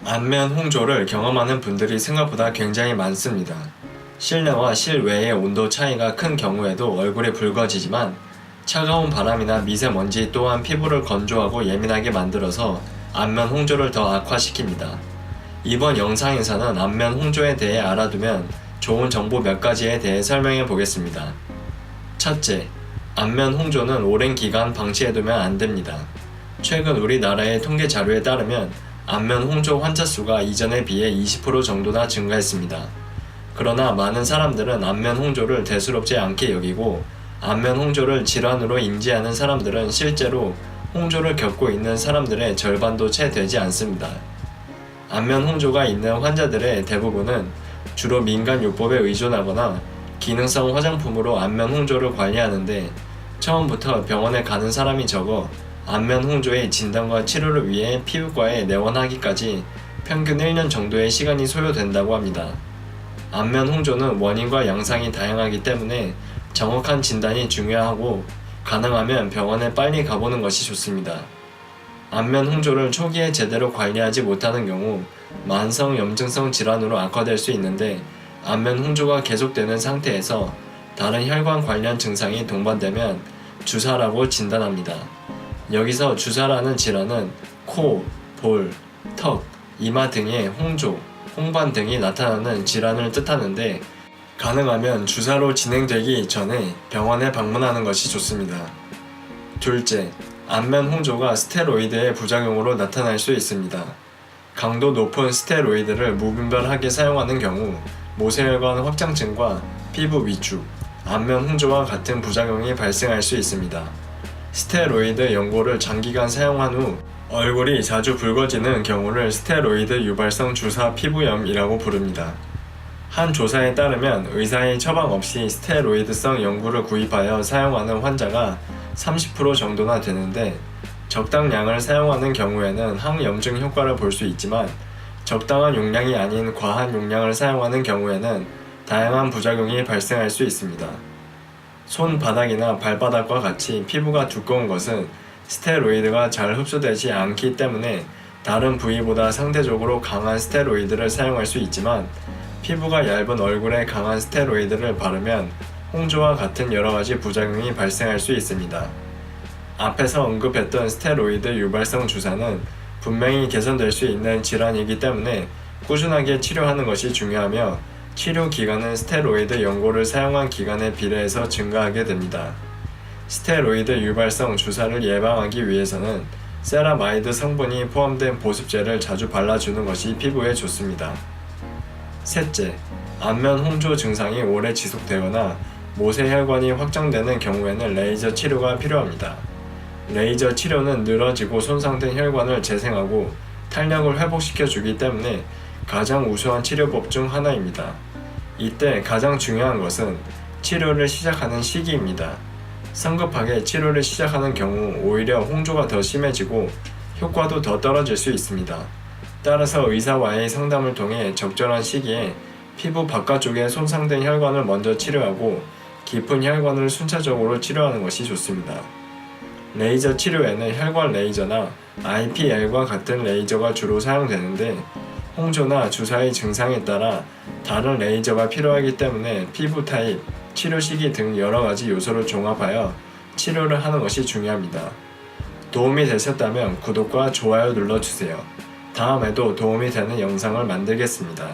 안면 홍조를 경험하는 분들이 생각보다 굉장히 많습니다. 실내와 실외의 온도 차이가 큰 경우에도 얼굴이 붉어지지만 차가운 바람이나 미세먼지 또한 피부를 건조하고 예민하게 만들어서 안면 홍조를 더 악화시킵니다. 이번 영상에서는 안면 홍조에 대해 알아두면 좋은 정보 몇 가지에 대해 설명해 보겠습니다. 첫째, 안면 홍조는 오랜 기간 방치해두면 안 됩니다. 최근 우리나라의 통계 자료에 따르면 안면 홍조 환자 수가 이전에 비해 20% 정도나 증가했습니다. 그러나 많은 사람들은 안면 홍조를 대수롭지 않게 여기고 안면 홍조를 질환으로 인지하는 사람들은 실제로 홍조를 겪고 있는 사람들의 절반도 채 되지 않습니다. 안면 홍조가 있는 환자들의 대부분은 주로 민간요법에 의존하거나 기능성 화장품으로 안면 홍조를 관리하는데 처음부터 병원에 가는 사람이 적어 안면 홍조의 진단과 치료를 위해 피부과에 내원하기까지 평균 1년 정도의 시간이 소요된다고 합니다. 안면 홍조는 원인과 양상이 다양하기 때문에 정확한 진단이 중요하고 가능하면 병원에 빨리 가보는 것이 좋습니다. 안면 홍조를 초기에 제대로 관리하지 못하는 경우 만성 염증성 질환으로 악화될 수 있는데 안면 홍조가 계속되는 상태에서 다른 혈관 관련 증상이 동반되면 주사라고 진단합니다. 여기서 주사라는 질환은 코, 볼, 턱, 이마 등의 홍조, 홍반 등이 나타나는 질환을 뜻하는데 가능하면 주사로 진행되기 전에 병원에 방문하는 것이 좋습니다. 둘째, 안면 홍조가 스테로이드의 부작용으로 나타날 수 있습니다. 강도 높은 스테로이드를 무분별하게 사용하는 경우 모세혈관 확장증과 피부 위축, 안면 홍조와 같은 부작용이 발생할 수 있습니다. 스테로이드 연고를 장기간 사용한 후 얼굴이 자주 붉어지는 경우를 스테로이드 유발성 주사 피부염이라고 부릅니다. 한 조사에 따르면 의사의 처방 없이 스테로이드성 연고를 구입하여 사용하는 환자가 30% 정도나 되는데 적당량을 사용하는 경우에는 항염증 효과를 볼 수 있지만 적당한 용량이 아닌 과한 용량을 사용하는 경우에는 다양한 부작용이 발생할 수 있습니다. 손바닥이나 발바닥과 같이 피부가 두꺼운 것은 스테로이드가 잘 흡수되지 않기 때문에 다른 부위보다 상대적으로 강한 스테로이드를 사용할 수 있지만 피부가 얇은 얼굴에 강한 스테로이드를 바르면 홍조와 같은 여러가지 부작용이 발생할 수 있습니다. 앞에서 언급했던 스테로이드 유발성 주사는 분명히 개선될 수 있는 질환이기 때문에 꾸준하게 치료하는 것이 중요하며 치료 기간은 스테로이드 연고를 사용한 기간에 비례해서 증가하게 됩니다. 스테로이드 유발성 주사를 예방하기 위해서는 세라마이드 성분이 포함된 보습제를 자주 발라주는 것이 피부에 좋습니다. 셋째, 안면 홍조 증상이 오래 지속되거나 모세혈관이 확장되는 경우에는 레이저 치료가 필요합니다. 레이저 치료는 늘어지고 손상된 혈관을 재생하고 탄력을 회복시켜주기 때문에 가장 우수한 치료법 중 하나입니다. 이때 가장 중요한 것은 치료를 시작하는 시기입니다. 성급하게 치료를 시작하는 경우 오히려 홍조가 더 심해지고 효과도 더 떨어질 수 있습니다. 따라서 의사와의 상담을 통해 적절한 시기에 피부 바깥쪽에 손상된 혈관을 먼저 치료하고 깊은 혈관을 순차적으로 치료하는 것이 좋습니다. 레이저 치료에는 혈관 레이저나 IPL과 같은 레이저가 주로 사용되는데 홍조나 주사의 증상에 따라 다른 레이저가 필요하기 때문에 피부 타입, 치료 시기 등 여러가지 요소를 종합하여 치료를 하는 것이 중요합니다. 도움이 되셨다면 구독과 좋아요 눌러주세요. 다음에도 도움이 되는 영상을 만들겠습니다.